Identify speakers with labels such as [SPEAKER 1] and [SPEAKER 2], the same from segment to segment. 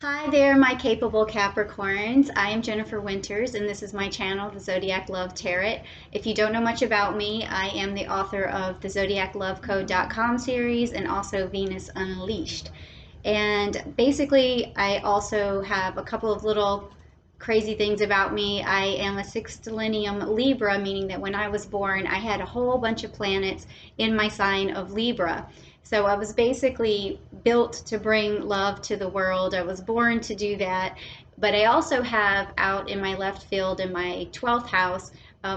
[SPEAKER 1] Hi there, my capable Capricorns. I am Jennifer Winters, and this is my channel, the Zodiac Love Tarot. If you don't know much about me, I am the author of the ZodiacLoveCode.com series and also Venus Unleashed. And basically, I also have a couple of little crazy things about me. I am a sextilenium Libra, meaning that when I was born, I had a whole bunch of planets in my sign of Libra. So I was basically built to bring love to the world. I was born to do that. But I also have out in my left field in my 12th house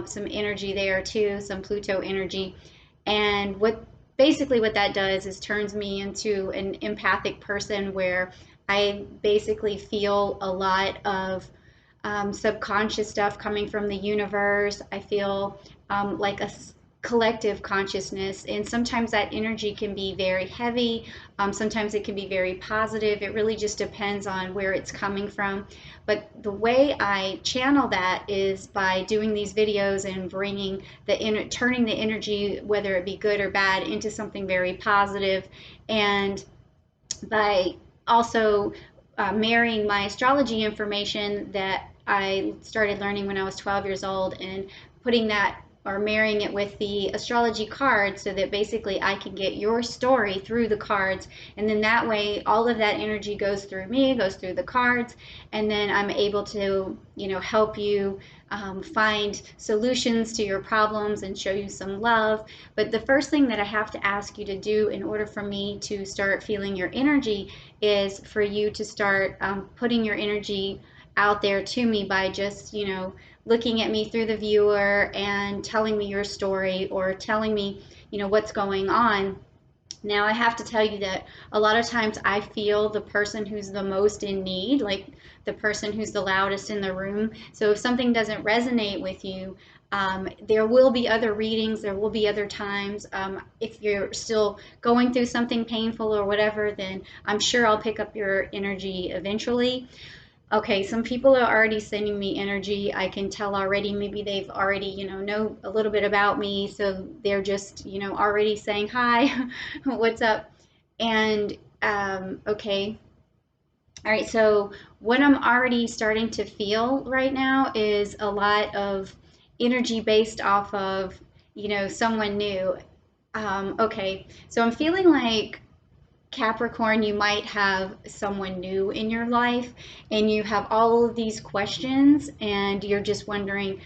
[SPEAKER 1] some energy there too, some Pluto energy. And what that does is turns me into an empathic person where I basically feel a lot of subconscious stuff coming from the universe. I feel like a collective consciousness, and sometimes that energy can be very heavy. Sometimes it can be very positive. It really just depends on where it's coming from. But the way I channel that is by doing these videos and bringing turning the energy, whether it be good or bad, into something very positive, and by also marrying my astrology information that I started learning when I was 12 years old and putting that or marrying it with the astrology cards so that basically I can get your story through the cards. And then that way, all of that energy goes through me, goes through the cards, and then I'm able to, help you find solutions to your problems and show you some love. But the first thing that I have to ask you to do in order for me to start feeling your energy is for you to start putting your energy out there to me by just, looking at me through the viewer and telling me your story or telling me, what's going on. Now, I have to tell you that a lot of times I feel the person who's the most in need, like the person who's the loudest in the room. So if something doesn't resonate with you, there will be other readings, there will be other times. If you're still going through something painful or whatever, then I'm sure I'll pick up your energy eventually. Okay, some people are already sending me energy. I can tell already. Maybe they've already, know a little bit about me, so they're just, already saying hi, what's up? And okay, all right. So what I'm already starting to feel right now is a lot of energy based off of, someone new. Okay, so I'm feeling like Capricorn, you might have someone new in your life and you have all of these questions and you're just wondering,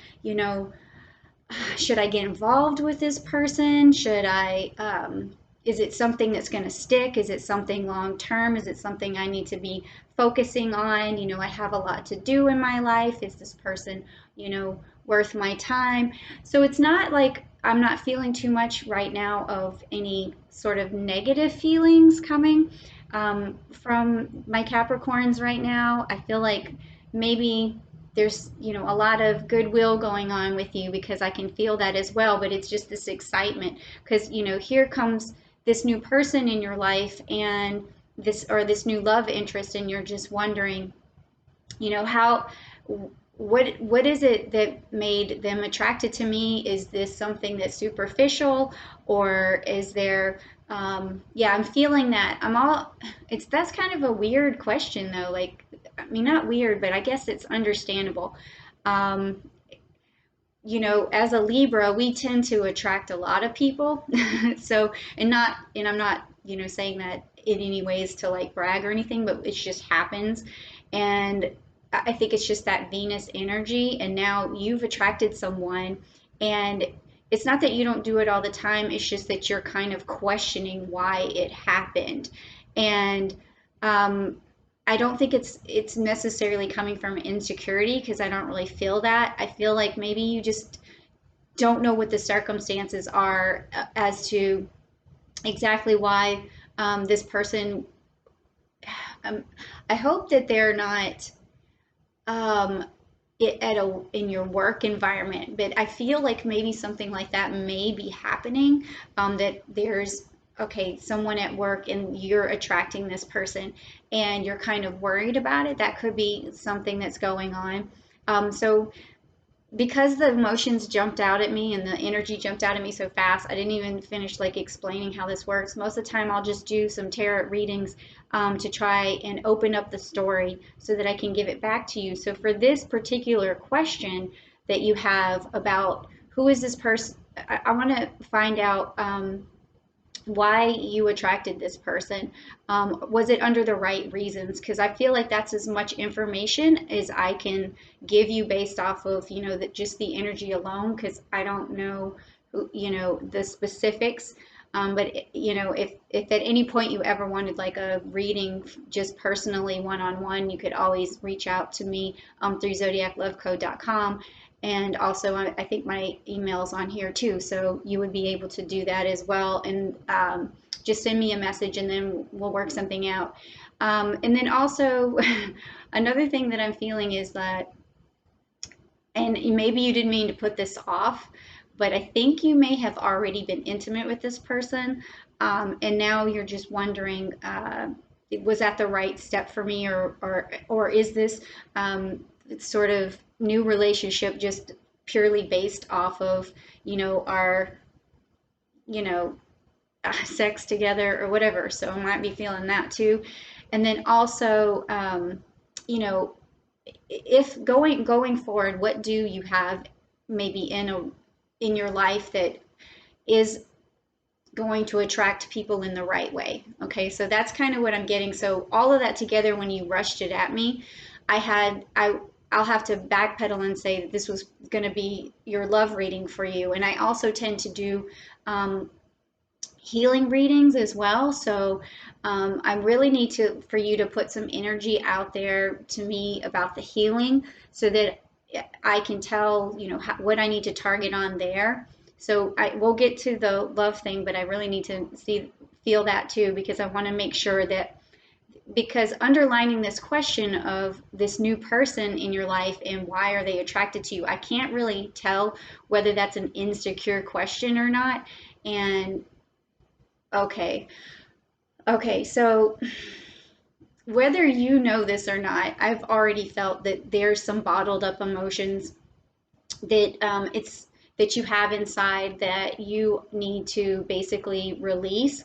[SPEAKER 1] should I get involved with this person? Is it something that's going to stick? Is it something long term? Is it something I need to be focusing on? I have a lot to do in my life. Is this person, worth my time? So it's not like I'm not feeling too much right now of any sort of negative feelings coming from my Capricorns right now. I feel like maybe there's a lot of goodwill going on with you because I can feel that as well, but it's just this excitement because here comes this new person in your life and this new love interest, and you're just wondering, how what is it that made them attracted to me? Is this something that's superficial, or is there yeah, I'm feeling that. That's kind of a weird question though. Like, I mean, not weird, but I guess it's understandable. Um, as a Libra, we tend to attract a lot of people. So, and I'm not, saying that in any ways to like brag or anything, but it just happens. And I think it's just that Venus energy. And now you've attracted someone, and it's not that you don't do it all the time, it's just that you're kind of questioning why it happened. And I don't think it's necessarily coming from insecurity because I don't really feel that. I feel like maybe you just don't know what the circumstances are as to exactly why this person. Um, I hope that they're not um, in your work environment, but I feel like maybe something like that may be happening. That there's okay, someone at work and you're attracting this person and you're kind of worried about it. That could be something that's going on. So because the emotions jumped out at me and the energy jumped out at me so fast, I didn't even finish like explaining how this works. Most of the time, I'll just do some tarot readings to try and open up the story so that I can give it back to you. So for this particular question that you have about who is this person, I want to find out why you attracted this person. Was it under the right reasons? Because I feel like that's as much information as I can give you based off of, that just the energy alone, because I don't know, the specifics. But if at any point you ever wanted like a reading just personally one-on-one, you could always reach out to me through zodiaclovecode.com. And also, I think my email's on here too, so you would be able to do that as well. And just send me a message, and then we'll work something out. And then also, another thing that I'm feeling is that, and maybe you didn't mean to put this off, but I think you may have already been intimate with this person, and now you're just wondering, was that the right step for me, or is this sort of new relationship just purely based off of, our, sex together or whatever. So I might be feeling that too. And then also, if going forward, what do you have maybe in your life that is going to attract people in the right way? Okay, so that's kind of what I'm getting. So all of that together, when you rushed it at me, I'll have to backpedal and say that this was going to be your love reading for you. And I also tend to do healing readings as well. So I really need for you to put some energy out there to me about the healing, so that I can tell, what I need to target on there. So we'll get to the love thing, but I really need to feel that too, because I want to make sure that, because underlining this question of this new person in your life and why are they attracted to you, I can't really tell whether that's an insecure question or not. And okay, so whether you know this or not, I've already felt that there's some bottled up emotions that that you have inside that you need to basically release.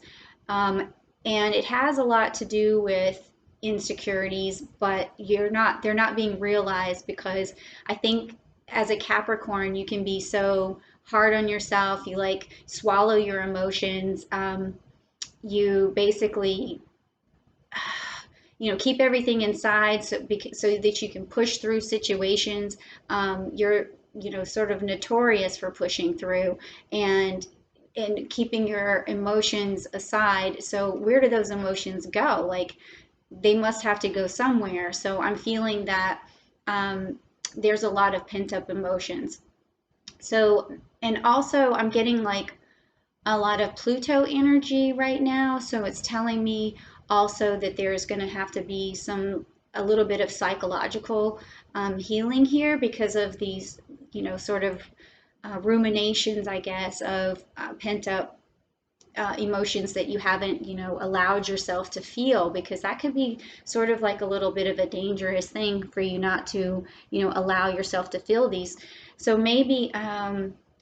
[SPEAKER 1] And it has a lot to do with insecurities, but they're not being realized, because I think as a Capricorn, you can be so hard on yourself. You like swallow your emotions. You basically, keep everything inside so that you can push through situations. You're, sort of notorious for pushing through and keeping your emotions aside. So where do those emotions go? Like, they must have to go somewhere. So I'm feeling that there's a lot of pent up emotions. So, and also I'm getting like a lot of Pluto energy right now. So it's telling me also that there's going to have to be a little bit of psychological healing here, because of these, sort of ruminations, I guess, of pent up emotions that you haven't, allowed yourself to feel, because that could be sort of like a little bit of a dangerous thing for you not to, allow yourself to feel these. So maybe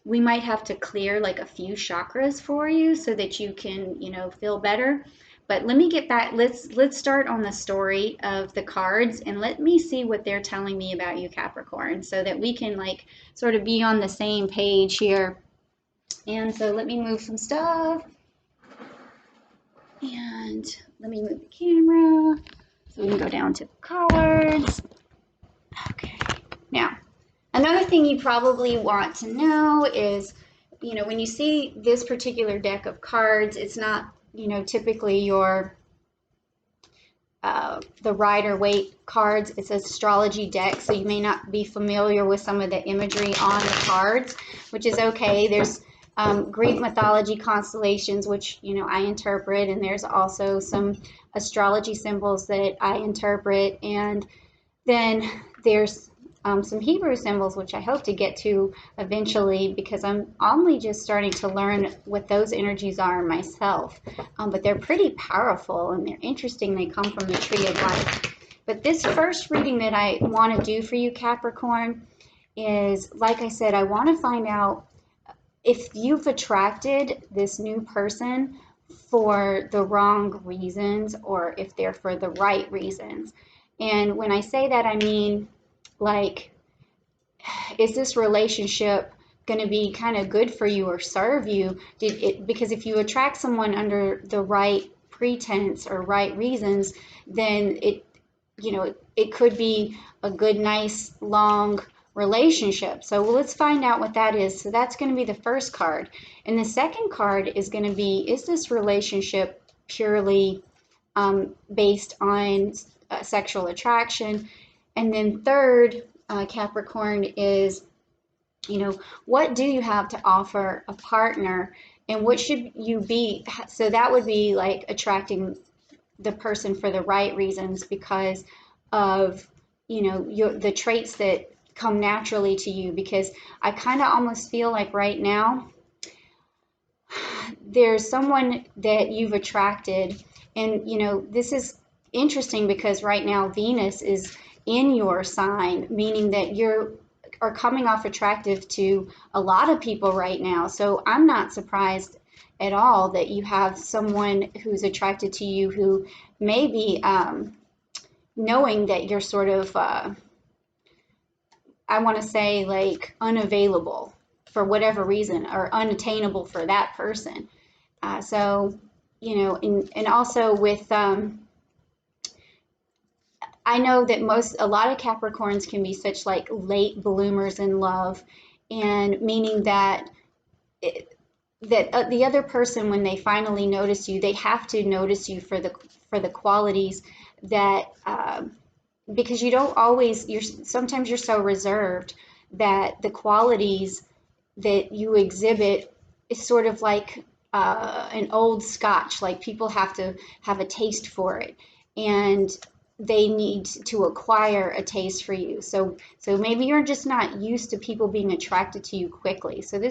[SPEAKER 1] we might have to clear like a few chakras for you so that you can, feel better. But let me get back. Let's start on the story of the cards, and let me see what they're telling me about you, Capricorn, so that we can like sort of be on the same page here. And so let me move some stuff. And let me move the camera so we can go down to the cards. Okay. Now, another thing you probably want to know is, when you see this particular deck of cards, it's not, typically your the Rider-Waite cards. It's an astrology deck, so you may not be familiar with some of the imagery on the cards, which is okay. There's Greek mythology constellations, which, I interpret, and there's also some astrology symbols that I interpret, and then there's some Hebrew symbols, which I hope to get to eventually, because I'm only just starting to learn what those energies are myself. But they're pretty powerful and they're interesting. They come from the Tree of Life. But this first reading that I want to do for you, Capricorn, is, like I said, I want to find out if you've attracted this new person for the wrong reasons or if they're for the right reasons. And when I say that, I mean, like, is this relationship going to be kind of good for you or serve you? Because if you attract someone under the right pretense or right reasons, then it could be a good, nice, long relationship. So let's find out what that is. So that's going to be the first card. And the second card is going to be, is this relationship purely based on sexual attraction? And then third, Capricorn, is, what do you have to offer a partner, and what should you be? So that would be like attracting the person for the right reasons because of, the traits that come naturally to you. Because I kind of almost feel like right now there's someone that you've attracted, and this is interesting because right now Venus is in your sign, meaning that are coming off attractive to a lot of people right now. So I'm not surprised at all that you have someone who's attracted to you who may be knowing that you're sort of, I want to say, like, unavailable for whatever reason, or unattainable for that person. And also with, I know that a lot of Capricorns can be such like late bloomers in love, and meaning that the other person, when they finally notice you, they have to notice you for the qualities that, because you don't always, sometimes you're so reserved that the qualities that you exhibit is sort of like an old scotch. Like, people have to have a taste for it, and they need to acquire a taste for you. So maybe you're just not used to people being attracted to you quickly. So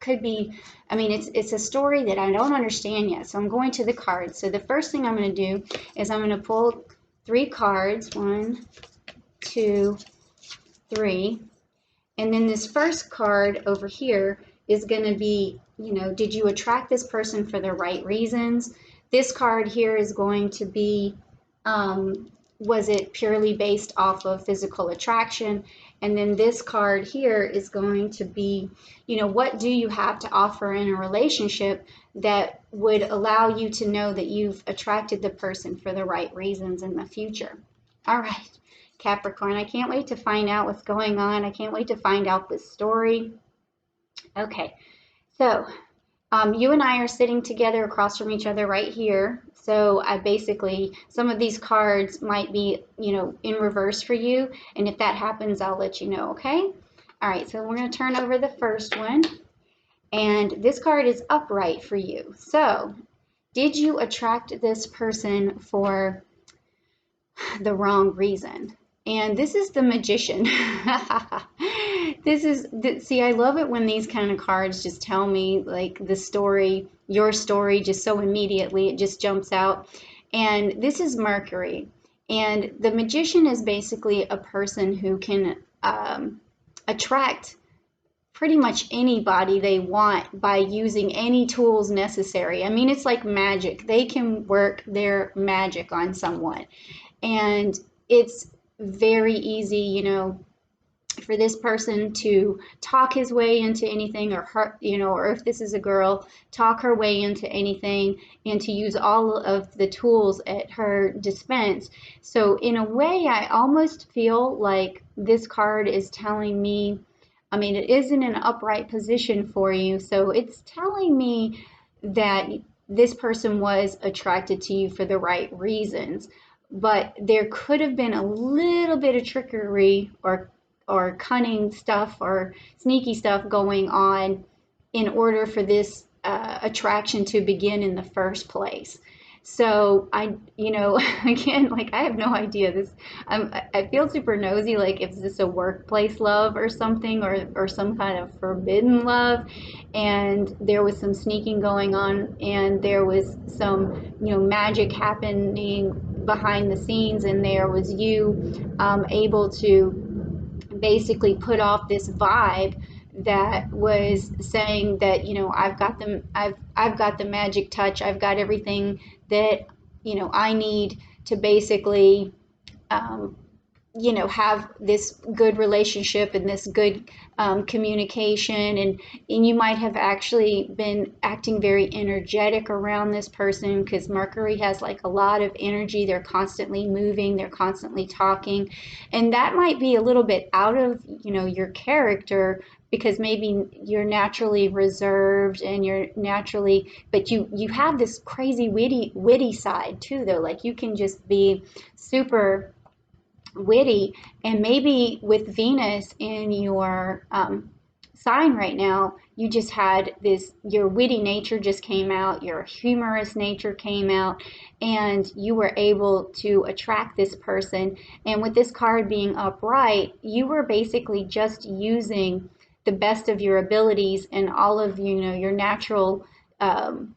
[SPEAKER 1] could be, I mean, it's a story that I don't understand yet. So I'm going to the cards. So the first thing I'm going to do is I'm going to pull 3 cards. 1, 2, 3. And then this first card over here is going to be, did you attract this person for the right reasons? This card here is going to be, was it purely based off of physical attraction? And then this card here is going to be, what do you have to offer in a relationship that would allow you to know that you've attracted the person for the right reasons in the future? All right, Capricorn, I can't wait to find out what's going on. I can't wait to find out this story. Okay, so you and I are sitting together across from each other right here. So I basically, some of these cards might be, in reverse for you. And if that happens, I'll let you know, okay? All right, so we're going to turn over the first one. And this card is upright for you. So did you attract this person for the wrong reason? And this is the Magician. See, I love it when these kind of cards just tell me like the story, your story, just so immediately it just jumps out. And this is Mercury. And the Magician is basically a person who can attract pretty much anybody they want by using any tools necessary. I mean, it's like magic. They can work their magic on someone. And it's very easy, for this person to talk his way into anything, or her, or if this is a girl, talk her way into anything, and to use all of the tools at her dispense. So in a way, I almost feel like this card is telling me, I mean, it is in an upright position for you, so it's telling me that this person was attracted to you for the right reasons. But there could have been a little bit of trickery or cunning stuff or sneaky stuff going on in order for this attraction to begin in the first place. So again, like, I have no idea. I feel super nosy, like, is this a workplace love or something, or some kind of forbidden love? And there was some sneaking going on, and there was some, magic happening behind the scenes, and there was you able to basically put off this vibe that was saying that, you know, I've got the magic touch, I've got everything that, you know, I need to basically um, you know, have this good relationship and this good communication, and you might have actually been acting very energetic around this person because Mercury has like a lot of energy. They're constantly moving, they're constantly talking, and that might be a little bit out of, you know, your character, because maybe you're naturally reserved and you're naturally, but you have this crazy witty side too, though. Like you can just be super witty, and maybe with Venus in your sign right now, you just had this, your witty nature just came out, your humorous nature came out, and you were able to attract this person. And with this card being upright, you were basically just using the best of your abilities and all of, you know, your natural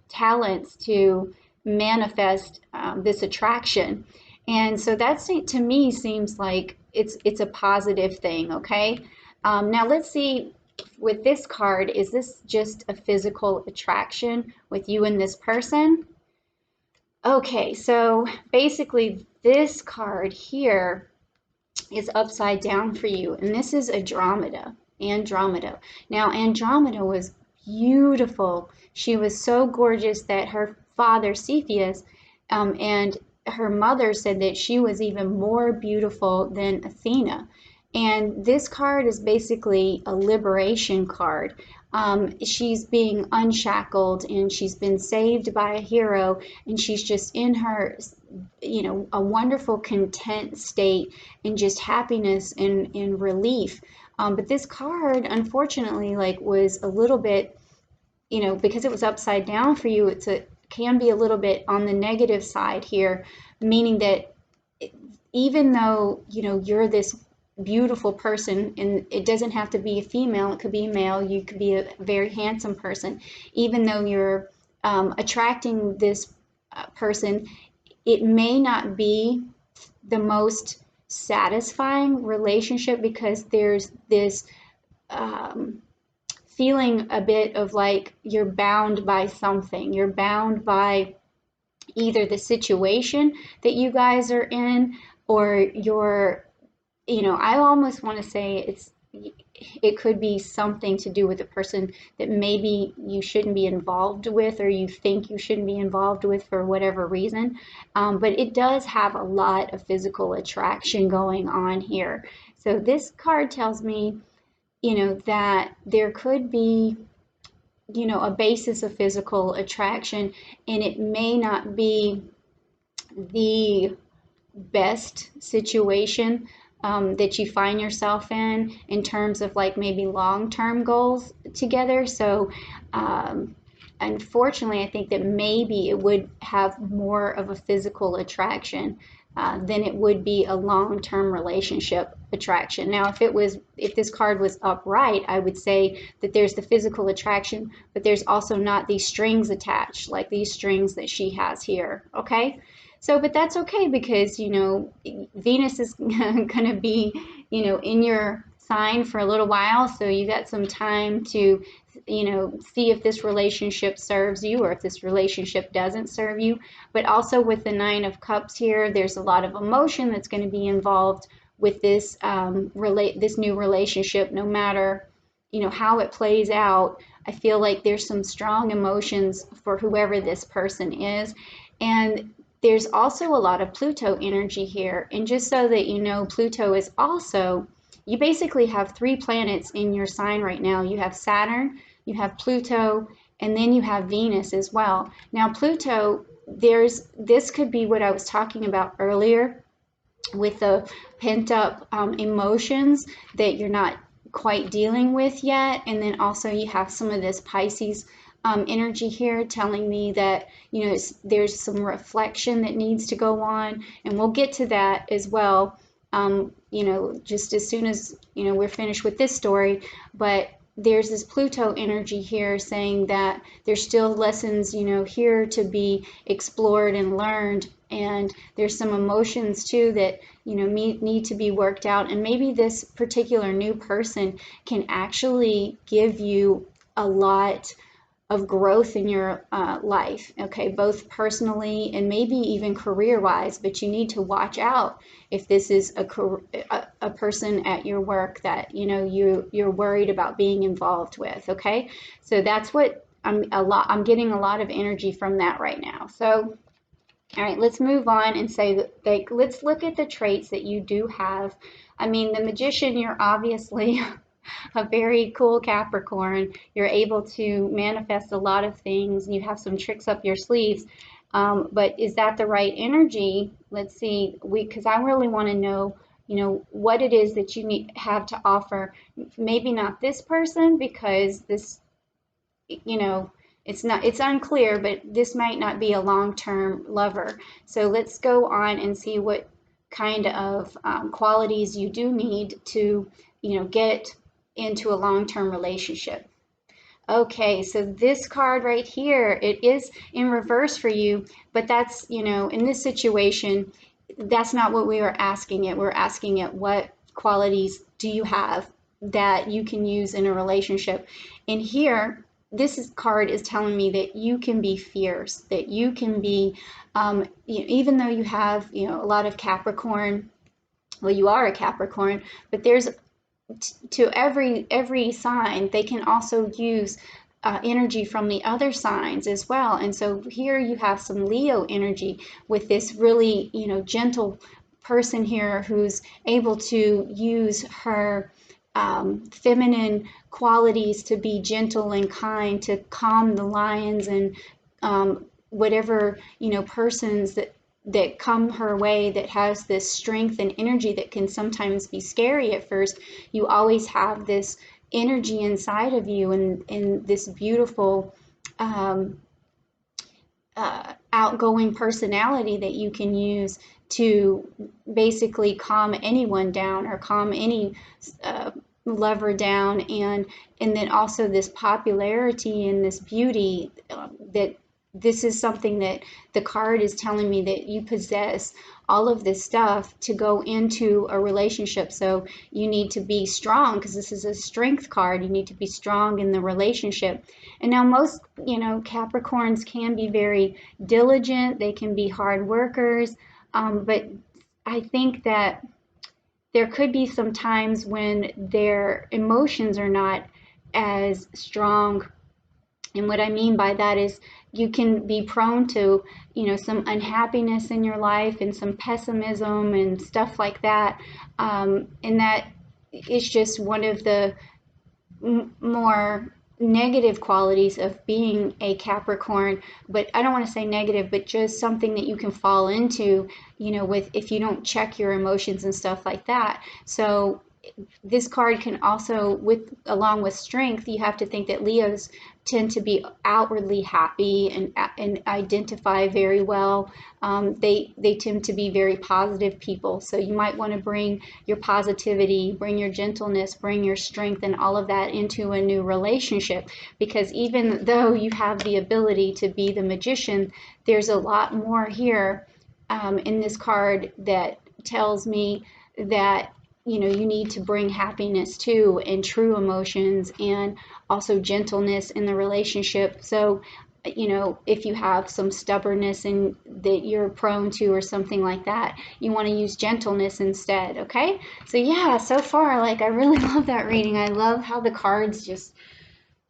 [SPEAKER 1] talents to manifest this attraction. And so that, to me, seems like it's a positive thing, okay? Now let's see, with this card, is this just a physical attraction with you and this person? Okay, so basically this card here is upside down for you, and this is Andromeda. Andromeda. Now, Andromeda was beautiful. She was so gorgeous that her father, Cepheus, and her mother said that she was even more beautiful than Athena. And this card is basically a liberation card. She's being unshackled and she's been saved by a hero, and she's just in her, you know, a wonderful content state and just happiness and relief. But this card, unfortunately, like was a little bit, you know, because it was upside down for you, can be a little bit on the negative side here, meaning that even though, you know, you're this beautiful person, and it doesn't have to be a female, it could be a male, you could be a very handsome person, even though you're attracting this person, it may not be the most satisfying relationship, because there's this feeling a bit of like you're bound by something. You're bound by either the situation that you guys are in, or you're, you know, I almost want to say it could be something to do with a person that maybe you shouldn't be involved with, or you think you shouldn't be involved with for whatever reason. But it does have a lot of physical attraction going on here. So this card tells me, you know, that there could be, you know, a basis of physical attraction, and it may not be the best situation that you find yourself in terms of like maybe long-term goals together. So unfortunately, I think that maybe it would have more of a physical attraction than it would be a long-term relationship attraction. Now, if this card was upright, I would say that there's the physical attraction, but there's also not these strings attached, like these strings that she has here, okay? So, but that's okay, because, you know, Venus is going to be, you know, in your sign for a little while, so you got some time to, you know, see if this relationship serves you or if this relationship doesn't serve you. But also with the Nine of Cups here, there's a lot of emotion that's going to be involved with this this new relationship. No matter, you know, how it plays out, I feel like there's some strong emotions for whoever this person is. And there's also a lot of Pluto energy here. And just so that you know, Pluto is also, you basically have 3 planets in your sign right now. You have Saturn, you have Pluto, and then you have Venus as well. Now Pluto, this could be what I was talking about earlier with the pent up emotions that you're not quite dealing with yet. And then also you have some of this Pisces energy here telling me that, you know, there's some reflection that needs to go on, and we'll get to that as well, you know, just as soon as, you know, we're finished with this story. But there's this Pluto energy here saying that there's still lessons, you know, here to be explored and learned And there's some emotions too that, you know, need to be worked out. And maybe this particular new person can actually give you a lot of growth in your life, okay, both personally and maybe even career-wise. But you need to watch out if this is a person at your work that, you know, you're worried about being involved with, okay? So that's what I'm getting a lot of energy from that right now. So all right, let's move on and say that, like, let's look at the traits that you do have. I mean, the Magician, you're obviously a very cool Capricorn. You're able to manifest a lot of things. You have some tricks up your sleeves. But is that the right energy? Let's see, because I really want to know, you know, what it is that you have to offer. Maybe not this person, because this, you know, it's unclear, but this might not be a long-term lover. So let's go on and see what kind of qualities you do need to, you know, get into a long-term relationship. Okay, so this card right here, it is in reverse for you, but that's, you know, in this situation, that's not what we were asking it. We're asking it, what qualities do you have that you can use in a relationship? And here, card is telling me that you can be fierce, that you can be, you know, even though you have, you know, a lot of Capricorn, well, you are a Capricorn, but there's to every sign, they can also use energy from the other signs as well. And so here you have some Leo energy with this really, you know, gentle person here who's able to use her feminine qualities to be gentle and kind, to calm the lions and whatever, you know, persons that come her way that has this strength and energy that can sometimes be scary at first. You always have this energy inside of you, and this beautiful outgoing personality that you can use to basically calm anyone down or calm any lover down, and then also this popularity and this beauty that this is something that the card is telling me that you possess all of this stuff to go into a relationship. So you need to be strong, because this is a strength card. You need to be strong in the relationship. And now most, you know, Capricorns can be very diligent. They can be hard workers. But I think that there could be some times when their emotions are not as strong. And what I mean by that is you can be prone to, you know, some unhappiness in your life and some pessimism and stuff like that. And that is just one of the more negative qualities of being a Capricorn. But I don't want to say negative, but just something that you can fall into, you know, with if you don't check your emotions and stuff like that. So this card can also, with along with strength, you have to think that Leos tend to be outwardly happy and identify very well. They tend to be very positive people. So you might want to bring your positivity, bring your gentleness, bring your strength and all of that into a new relationship. Because even though you have the ability to be the Magician, there's a lot more here in this card that tells me that, you know, you need to bring happiness too, and true emotions, and also gentleness in the relationship. So, you know, if you have some stubbornness and that you're prone to or something like that, you want to use gentleness instead. Okay, so yeah, so far, like, I really love that reading. I love how the cards just,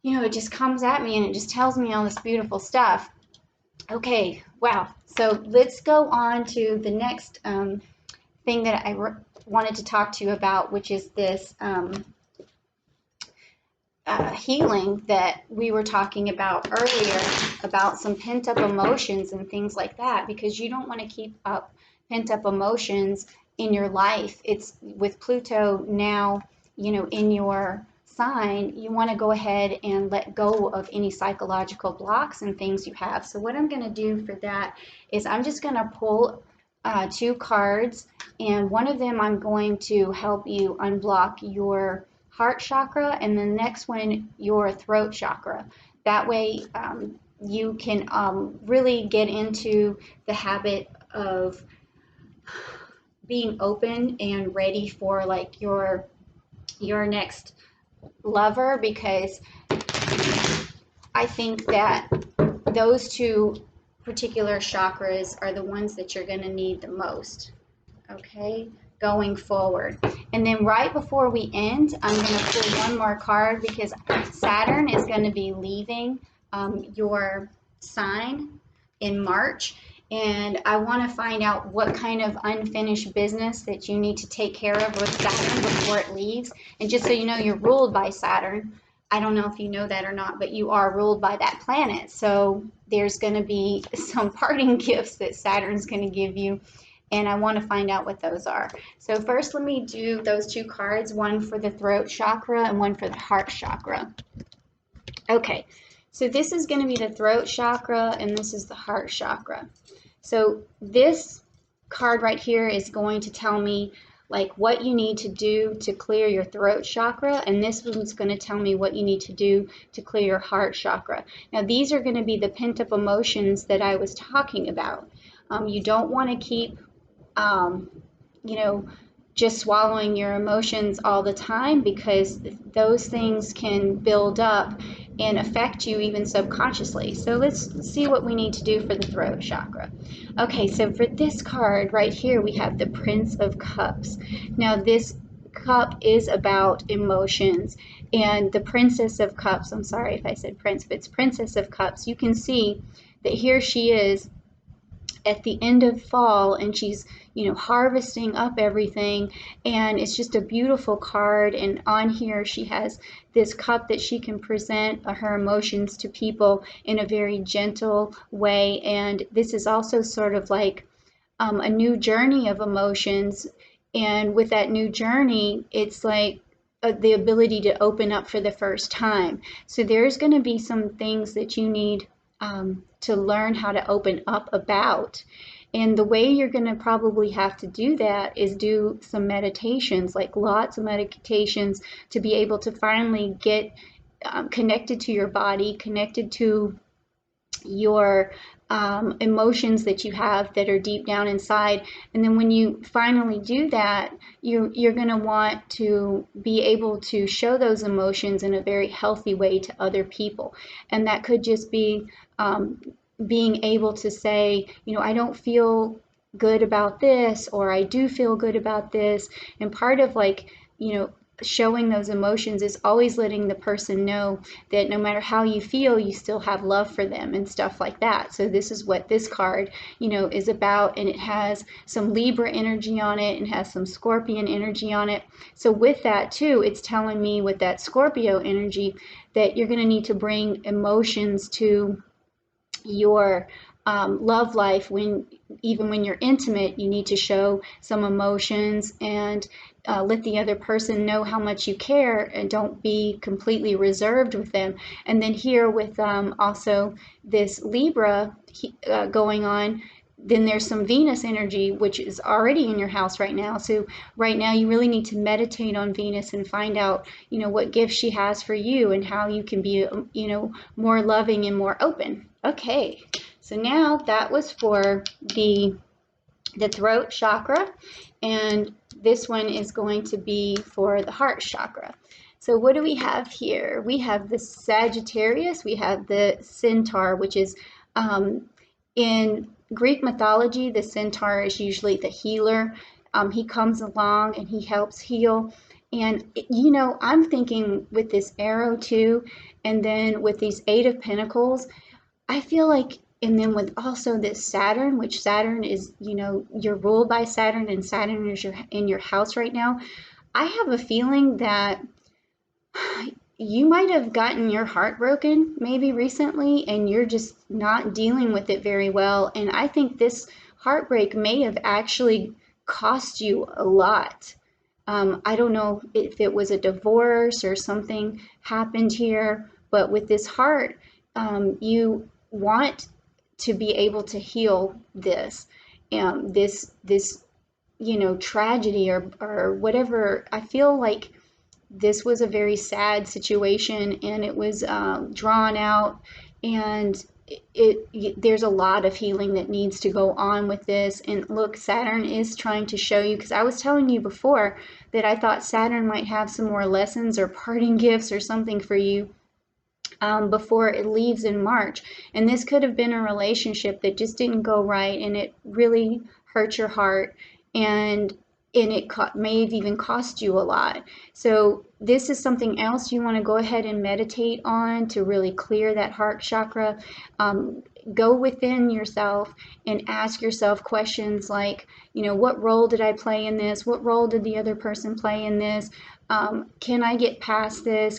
[SPEAKER 1] you know, it just comes at me and it just tells me all this beautiful stuff. Okay, wow. So let's go on to the next thing that I wanted to talk to you about, which is this healing that we were talking about earlier, about some pent up emotions and things like that, because you don't want to keep up pent up emotions in your life. It's with Pluto now, you know, in your sign, you want to go ahead and let go of any psychological blocks and things you have. So what I'm going to do for that is I'm just going to pull two cards, and one of them I'm going to help you unblock your heart chakra, and the next one your throat chakra. That way you can really get into the habit of being open and ready for like your next lover, because I think that those two particular chakras are the ones that you're going to need the most, okay, going forward. And then right before we end, I'm going to pull one more card because Saturn is going to be leaving your sign in March. And I want to find out what kind of unfinished business that you need to take care of with Saturn before it leaves. And just so you know, you're ruled by Saturn. I don't know if you know that or not, but you are ruled by that planet. So there's going to be some parting gifts that Saturn's going to give you. And I want to find out what those are. So first, let me do those two cards, one for the throat chakra and one for the heart chakra. Okay, so this is going to be the throat chakra and this is the heart chakra. So this card right here is going to tell me like what you need to do to clear your throat chakra, and this one's going to tell me what you need to do to clear your heart chakra. Now these are going to be the pent up emotions that I was talking about. You don't want to keep you know, just swallowing your emotions all the time, because those things can build up and affect you even subconsciously. So let's see what we need to do for the throat chakra. Okay, so for this card right here, we have the Prince of Cups. Now this cup is about emotions, and the Princess of Cups, I'm sorry if I said prince, but it's Princess of Cups. You can see that here she is at the end of fall, and she's, you know, harvesting up everything, and it's just a beautiful card. And on here she has this cup that she can present her emotions to people in a very gentle way. And this is also sort of like a new journey of emotions, and with that new journey it's like the ability to open up for the first time. So there's going to be some things that you need to learn how to open up about. And the way you're going to probably have to do that is do some meditations, like lots of meditations, to be able to finally get connected to your body, connected to your emotions that you have that are deep down inside. And then when you finally do that, you're going to want to be able to show those emotions in a very healthy way to other people. And that could just be being able to say, you know, I don't feel good about this, or I do feel good about this. And part of like, you know, showing those emotions is always letting the person know that no matter how you feel, you still have love for them and stuff like that. So this is what this card, you know, is about. And it has some Libra energy on it and has some Scorpion energy on it. So with that too, it's telling me with that Scorpio energy that you're going to need to bring emotions to your love life. Even when you're intimate, you need to show some emotions and let the other person know how much you care, and don't be completely reserved with them. And then here with also this Libra going on, then there's some Venus energy, which is already in your house right now. So right now you really need to meditate on Venus and find out, you know, what gifts she has for you and how you can be, you know, more loving and more open. Okay, so now that was for the throat chakra, and this one is going to be for the heart chakra. So what do we have here? We have the Sagittarius, we have the Centaur, which is in Greek mythology, the Centaur is usually the healer. He comes along and he helps heal. And, you know, I'm thinking with this arrow too, and then with these Eight of Pentacles, I feel like, and then with also this Saturn, which Saturn is, you know, you're ruled by Saturn, and Saturn is in your house right now. I have a feeling that you might have gotten your heart broken maybe recently, and you're just not dealing with it very well. And I think this heartbreak may have actually cost you a lot. I don't know if it was a divorce or something happened here, but with this heart, you want to be able to heal this, this, you know, tragedy or whatever. I feel like this was a very sad situation, and it was drawn out, and there's a lot of healing that needs to go on with this. And look, Saturn is trying to show you, because I was telling you before that I thought Saturn might have some more lessons or parting gifts or something for you before it leaves in March. And this could have been a relationship that just didn't go right, and it really hurt your heart, and it may have even cost you a lot. So this is something else you want to go ahead and meditate on to really clear that heart chakra. Go within yourself and ask yourself questions like, what role did I play in this? What role did the other person play in this? Can I get past this?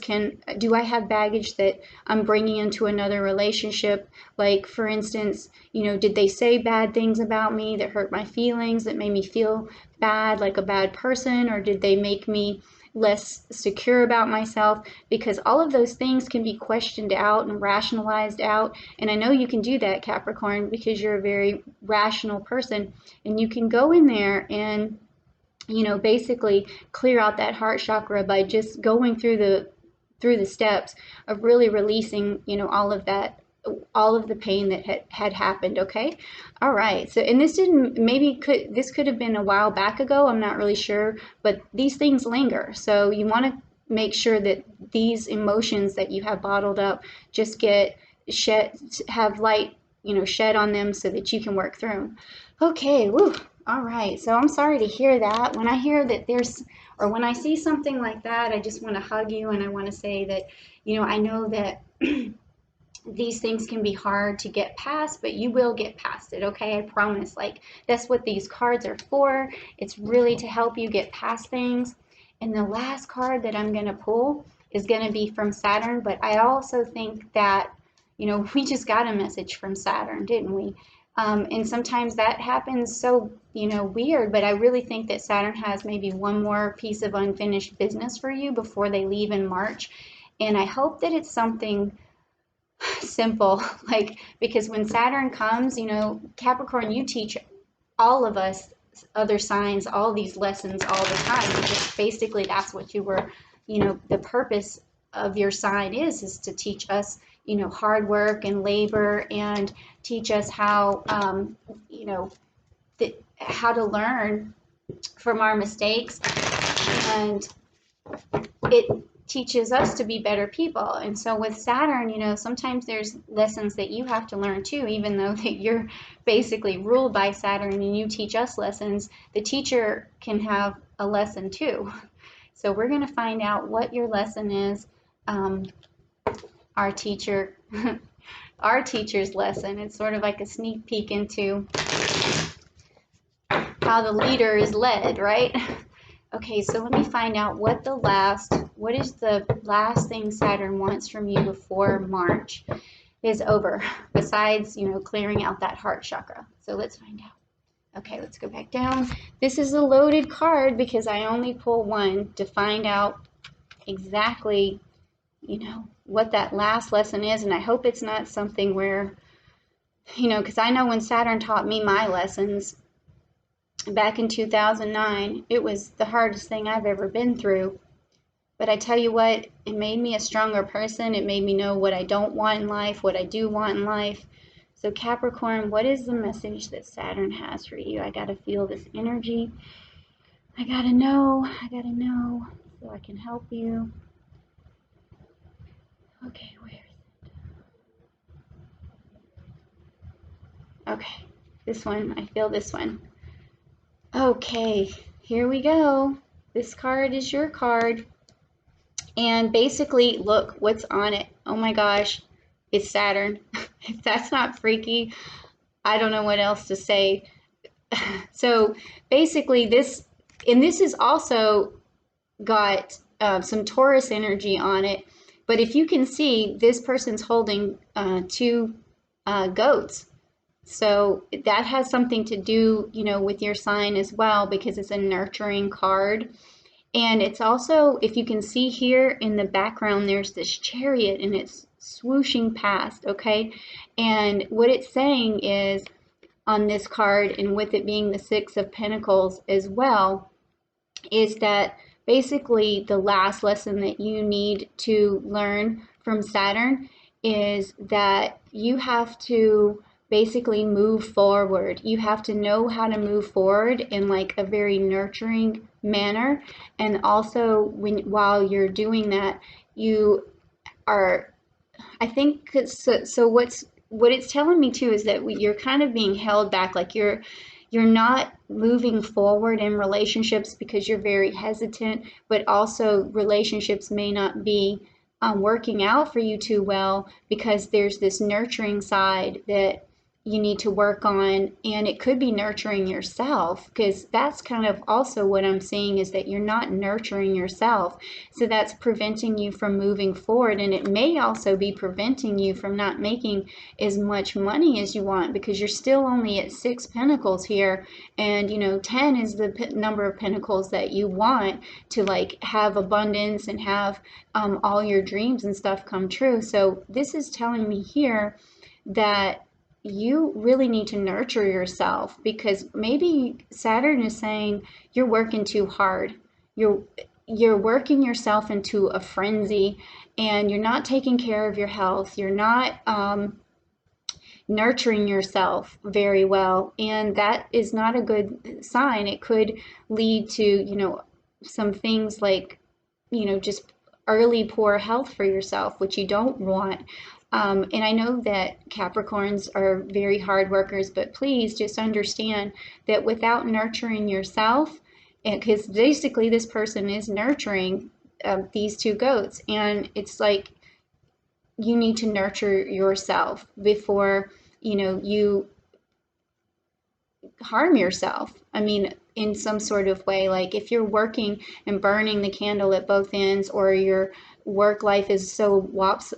[SPEAKER 1] Do I have baggage that I'm bringing into another relationship? Like, for instance, did they say bad things about me that hurt my feelings, that made me feel bad, like a bad person? Or did they make me less secure about myself? Because all of those things can be questioned out and rationalized out. And I know you can do that, Capricorn, because you're a very rational person. And you can go in there and basically clear out that heart chakra by just going through the steps of really releasing, all of that, all of the pain that had happened. Okay. All right. So, and this could have been a while back ago. I'm not really sure, but these things linger. So you want to make sure that these emotions that you have bottled up just have light, shed on them so that you can work through them. Okay. Woo. All right, so I'm sorry to hear that. When I hear that when I see something like that, I just want to hug you, and I want to say that, I know that these things can be hard to get past, but you will get past it, okay? I promise. Like, that's what these cards are for. It's really to help you get past things. And the last card that I'm going to pull is going to be from Saturn, but I also think that, we just got a message from Saturn, didn't we? And sometimes that happens so, weird, but I really think that Saturn has maybe one more piece of unfinished business for you before they leave in March. And I hope that it's something simple, because when Saturn comes, Capricorn, you teach all of us other signs all these lessons all the time, because basically that's what you were, the purpose of your sign is to teach us, hard work and labor, and teach us how, how to learn from our mistakes, and it teaches us to be better people. And so with Saturn, sometimes there's lessons that you have to learn too, even though that you're basically ruled by Saturn and you teach us lessons, the teacher can have a lesson too. So we're going to find out what your lesson is. Our teacher's lesson. It's sort of like a sneak peek into how the leader is led, right? Okay, so let me find out what is the last thing Saturn wants from you before March is over, besides, clearing out that heart chakra. So let's find out. Okay, let's go back down. This is a loaded card because I only pull one to find out exactly, what that last lesson is. And I hope it's not something where, because I know when Saturn taught me my lessons back in 2009, it was the hardest thing I've ever been through. But I tell you what, it made me a stronger person. It made me know what I don't want in life, what I do want in life. So Capricorn, what is the message that Saturn has for you? I got to feel this energy. I got to know so I can help you. Okay, where is it? Okay, this one, I feel this one. Okay, here we go. This card is your card. And basically, look what's on it. Oh my gosh, it's Saturn. If that's not freaky, I don't know what else to say. So basically this is also got some Taurus energy on it. But if you can see, this person's holding two goats. So that has something to do, with your sign as well, because it's a nurturing card. And it's also, if you can see here in the background, there's this chariot and it's swooshing past, okay? And what it's saying is, on this card, and with it being the Six of Pentacles as well, is that basically the last lesson that you need to learn from Saturn is that you have to basically move forward. You have to know how to move forward in like a very nurturing manner. And also while you're doing that, you are, I think, so what it's telling me too is that you're kind of being held back, like you're not moving forward in relationships because you're very hesitant, but also relationships may not be working out for you too well because there's this nurturing side that you need to work on, and it could be nurturing yourself, because that's kind of also what I'm seeing is that you're not nurturing yourself, so that's preventing you from moving forward, and it may also be preventing you from not making as much money as you want because you're still only at 6 pentacles here, and 10 is the number of pentacles that you want to like have abundance and have all your dreams and stuff come true. So this is telling me here that you really need to nurture yourself, because maybe Saturn is saying you're working too hard. You're you're working yourself into a frenzy, and you're not taking care of your health. You're not nurturing yourself very well, and that is not a good sign. It could lead to, some things like, just early poor health for yourself, which you don't want. And I know that Capricorns are very hard workers, but please just understand that without nurturing yourself, because basically this person is nurturing these two goats, and it's like you need to nurture yourself before you harm yourself. I mean, in some sort of way, like if you're working and burning the candle at both ends, or your work life is so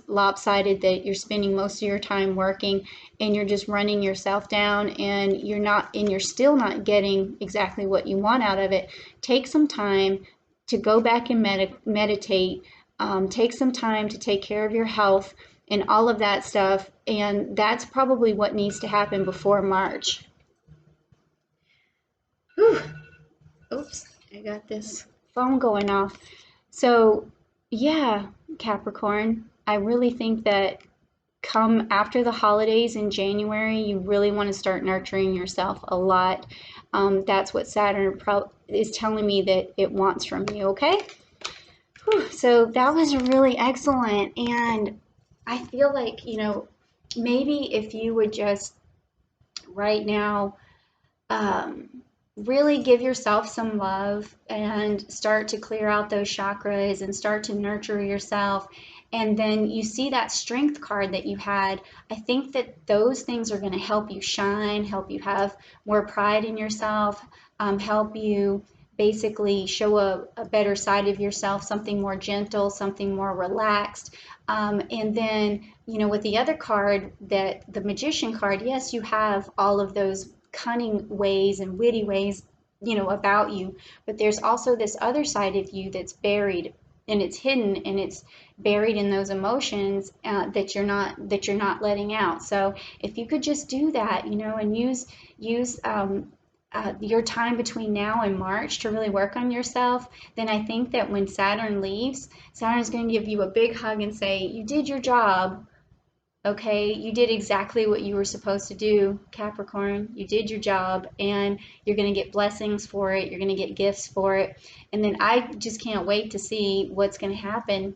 [SPEAKER 1] lopsided that you're spending most of your time working and you're just running yourself down, and you're still not getting exactly what you want out of it, take some time to go back and meditate. Take some time to take care of your health and all of that stuff, and that's probably what needs to happen before March. Whew. Oops, I got this phone going off. So, yeah, Capricorn, I really think that come after the holidays in January, you really want to start nurturing yourself a lot. That's what Saturn is telling me that it wants from you, okay? Whew. So that was really excellent. And I feel like, maybe if you would just right now um, really give yourself some love and start to clear out those chakras and start to nurture yourself. And then you see that strength card that you had. I think that those things are going to help you shine, help you have more pride in yourself, help you basically show a better side of yourself, something more gentle, something more relaxed. And then, with the other card, that the magician card, yes, you have all of those cunning ways and witty ways, about you, but there's also this other side of you that's buried, and it's hidden, and it's buried in those emotions that you're not letting out. So if you could just do that, and use your time between now and March to really work on yourself, then I think that when Saturn leaves, Saturn's going to give you a big hug and say, you did your job. Okay, you did exactly what you were supposed to do, Capricorn. You did your job, and you're going to get blessings for it. You're going to get gifts for it. And then I just can't wait to see what's going to happen,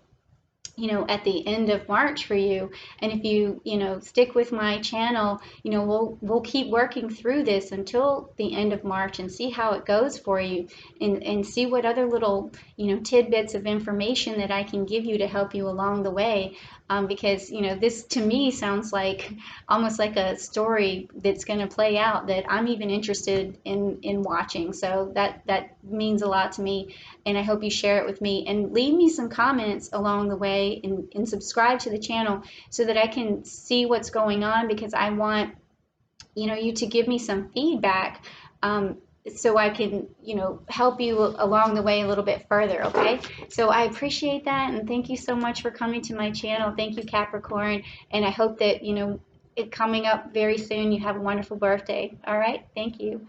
[SPEAKER 1] at the end of March for you. And if you, stick with my channel, we'll keep working through this until the end of March and see how it goes for you, and see what other little, tidbits of information that I can give you to help you along the way. Because, this to me sounds like almost like a story that's going to play out that I'm even interested in watching. So that means a lot to me, and I hope you share it with me, and leave me some comments along the way, and subscribe to the channel so that I can see what's going on, because I want you to give me some feedback, so I can help you along the way a little bit further. Okay, so I appreciate that, and thank you so much for coming to my channel. Thank you, Capricorn, and I hope that it coming up very soon, you have a wonderful birthday. All right, thank you.